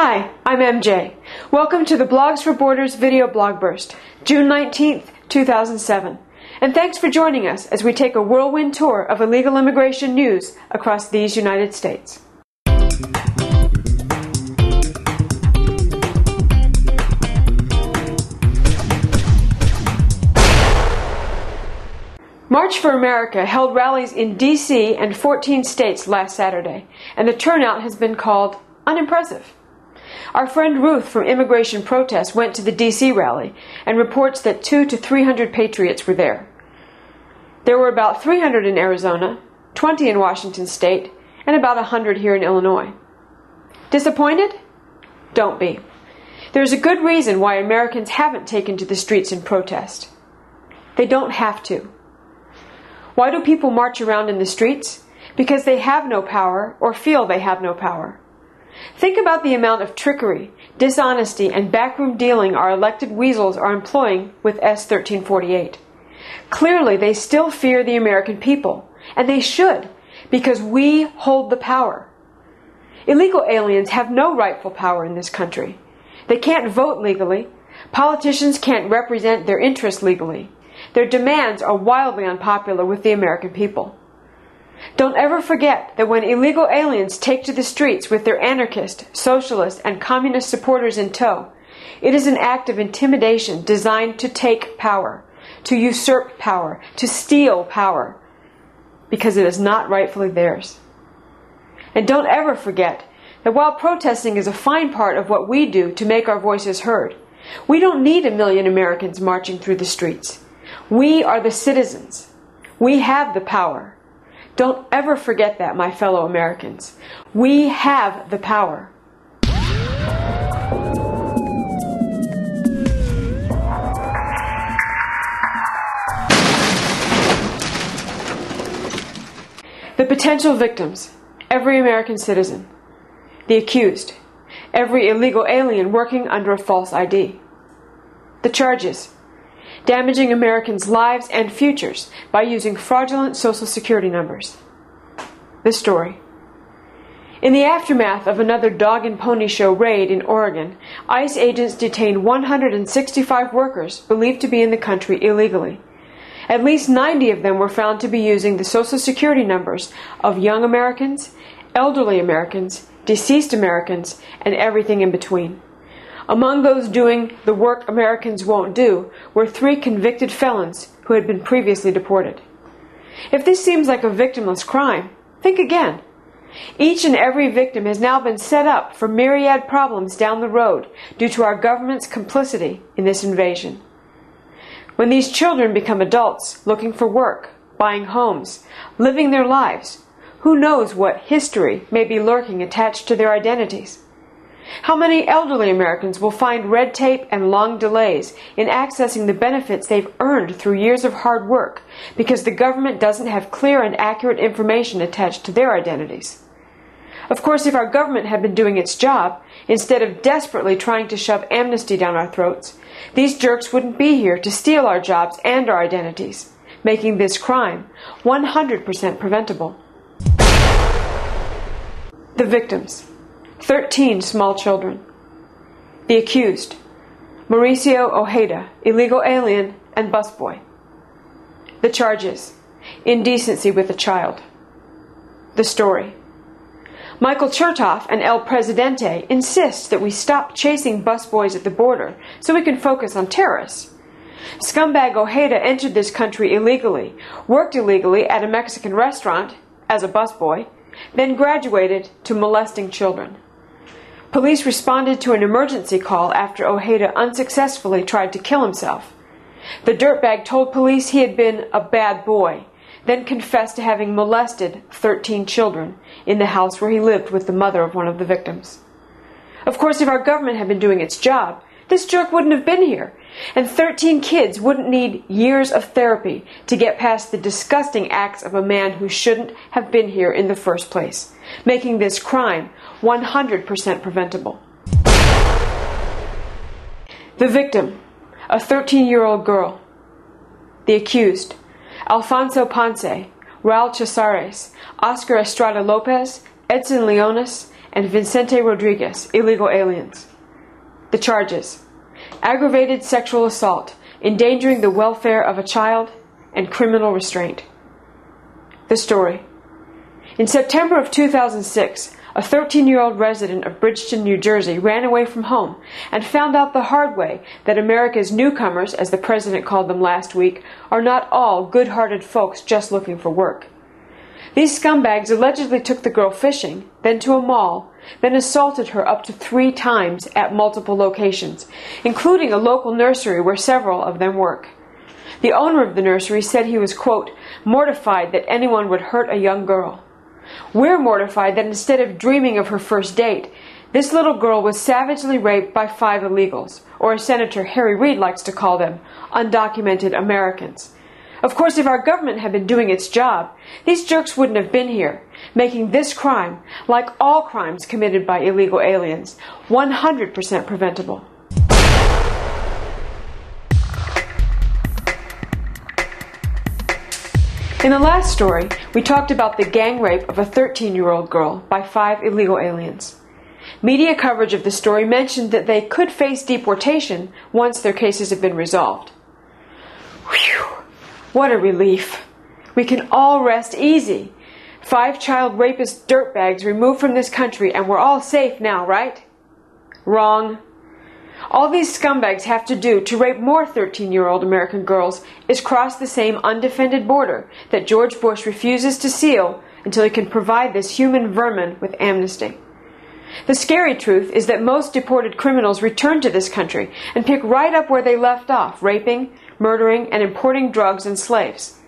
Hi, I'm MJ. Welcome to the Blogs for Borders video Blogburst, June 19th, 2007. And thanks for joining us as we take a whirlwind tour of illegal immigration news across these United States. March for America held rallies in D.C. and 14 states last Saturday, and the turnout has been called unimpressive. Our friend Ruth from Immigration Protest went to the D.C. rally and reports that 200 to 300 patriots were there. There were about 300 in Arizona, 20 in Washington State, and about 100 here in Illinois. Disappointed? Don't be. There's a good reason why Americans haven't taken to the streets in protest. They don't have to. Why do people march around in the streets? Because they have no power or feel they have no power. Think about the amount of trickery, dishonesty, and backroom dealing our elected weasels are employing with S-1348. Clearly, they still fear the American people, and they should, because we hold the power. Illegal aliens have no rightful power in this country. They can't vote legally. Politicians can't represent their interests legally. Their demands are wildly unpopular with the American people. Don't ever forget that when illegal aliens take to the streets with their anarchist, socialist, and communist supporters in tow, it is an act of intimidation designed to take power, to usurp power, to steal power, because it is not rightfully theirs. And don't ever forget that while protesting is a fine part of what we do to make our voices heard, we don't need 1 million Americans marching through the streets. We are the citizens. We have the power. Don't ever forget that, my fellow Americans. We have the power. The potential victims, every American citizen. The accused, every illegal alien working under a false ID. The charges, damaging Americans' lives and futures by using fraudulent Social Security numbers. The story. In the aftermath of another dog and pony show raid in Oregon, ICE agents detained 165 workers believed to be in the country illegally. At least 90 of them were found to be using the Social Security numbers of young Americans, elderly Americans, deceased Americans, and everything in between. Among those doing the work Americans won't do were 3 convicted felons who had been previously deported. If this seems like a victimless crime, think again. Each and every victim has now been set up for myriad problems down the road due to our government's complicity in this invasion. When these children become adults, looking for work, buying homes, living their lives, who knows what history may be lurking attached to their identities? How many elderly Americans will find red tape and long delays in accessing the benefits they've earned through years of hard work because the government doesn't have clear and accurate information attached to their identities? Of course, if our government had been doing its job, instead of desperately trying to shove amnesty down our throats, these jerks wouldn't be here to steal our jobs and our identities, making this crime 100% preventable. The victims. 13 small children. The accused, Mauricio Ojeda, illegal alien and busboy. The charges, indecency with a child. The story. Michael Chertoff and El Presidente insist that we stop chasing busboys at the border so we can focus on terrorists. Scumbag Ojeda entered this country illegally, worked illegally at a Mexican restaurant as a busboy, then graduated to molesting children. Police responded to an emergency call after Ojeda unsuccessfully tried to kill himself. The dirtbag told police he had been a bad boy, then confessed to having molested 13 children in the house where he lived with the mother of one of the victims. Of course, if our government had been doing its job, this jerk wouldn't have been here, and 13 kids wouldn't need years of therapy to get past the disgusting acts of a man who shouldn't have been here in the first place, making this crime 100% preventable. The victim, a 13-year-old girl. The accused, Alfonso Ponce, Raul Casares, Oscar Estrada Lopez, Edson Leonis, and Vicente Rodriguez, illegal aliens. The charges: aggravated sexual assault, endangering the welfare of a child, and criminal restraint. The story. In September of 2006, a 13-year-old resident of Bridgeton, New Jersey, ran away from home and found out the hard way that America's newcomers, as the president called them last week, are not all good-hearted folks just looking for work. These scumbags allegedly took the girl fishing, then to a mall, then assaulted her up to 3 times at multiple locations, including a local nursery where several of them work. The owner of the nursery said he was, quote, mortified that anyone would hurt a young girl. We're mortified that instead of dreaming of her first date, this little girl was savagely raped by 5 illegals, or as Senator Harry Reid likes to call them, undocumented Americans. Of course, if our government had been doing its job, these jerks wouldn't have been here, making this crime, like all crimes committed by illegal aliens, 100% preventable. In the last story, we talked about the gang rape of a 13-year-old girl by 5 illegal aliens. Media coverage of the story mentioned that they could face deportation once their cases have been resolved. Whew! What a relief. We can all rest easy. 5 child rapist dirtbags removed from this country and we're all safe now, right? Wrong. All these scumbags have to do to rape more 13-year-old American girls is cross the same undefended border that George Bush refuses to seal until he can provide this human vermin with amnesty. The scary truth is that most deported criminals return to this country and pick right up where they left off, raping, murdering, and importing drugs and slaves.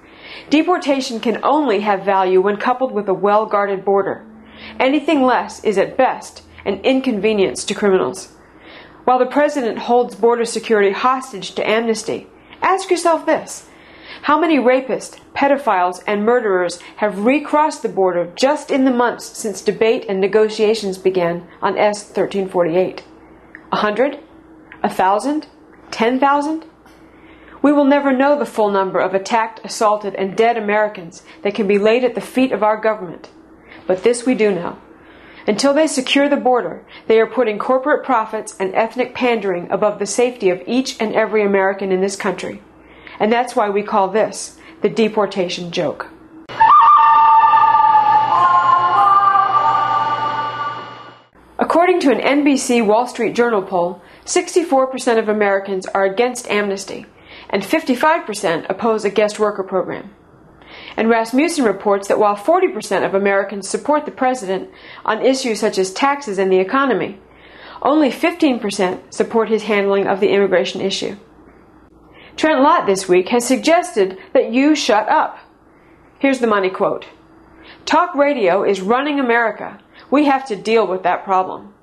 Deportation can only have value when coupled with a well-guarded border. Anything less is at best an inconvenience to criminals. While the president holds border security hostage to amnesty, ask yourself this: how many rapists, pedophiles, and murderers have recrossed the border just in the months since debate and negotiations began on S. 1348? 100? 1,000? 10,000? We will never know the full number of attacked, assaulted, and dead Americans that can be laid at the feet of our government. But this we do know. Until they secure the border, they are putting corporate profits and ethnic pandering above the safety of each and every American in this country. And that's why we call this the deportation joke. According to an NBC Wall Street Journal poll, 64% of Americans are against amnesty, and 55% oppose a guest worker program. And Rasmussen reports that while 40% of Americans support the president on issues such as taxes and the economy, only 15% support his handling of the immigration issue. Trent Lott this week has suggested that you shut up. Here's the money quote: "Talk radio is running America. We have to deal with that problem."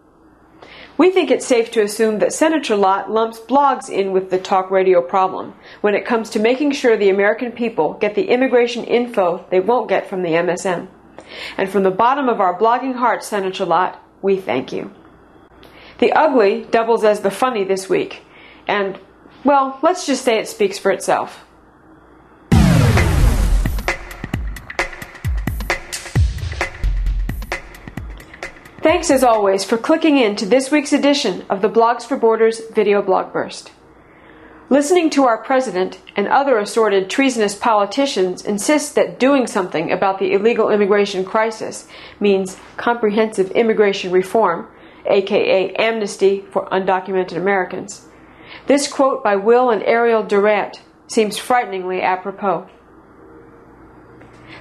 We think it's safe to assume that Senator Lott lumps blogs in with the talk radio problem when it comes to making sure the American people get the immigration info they won't get from the MSM. And from the bottom of our blogging hearts, Senator Lott, we thank you. The ugly doubles as the funny this week, and, well, let's just say it speaks for itself. Thanks as always for clicking in to this week's edition of the Blogs for Borders video Blogburst. Listening to our president and other assorted treasonous politicians insist that doing something about the illegal immigration crisis means comprehensive immigration reform, aka amnesty for undocumented Americans. This quote by Will and Ariel Durant seems frighteningly apropos.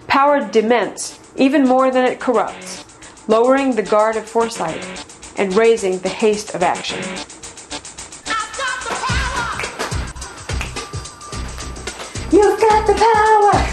Power dements even more than it corrupts, lowering the guard of foresight and raising the haste of action. I've got the power! You've got the power!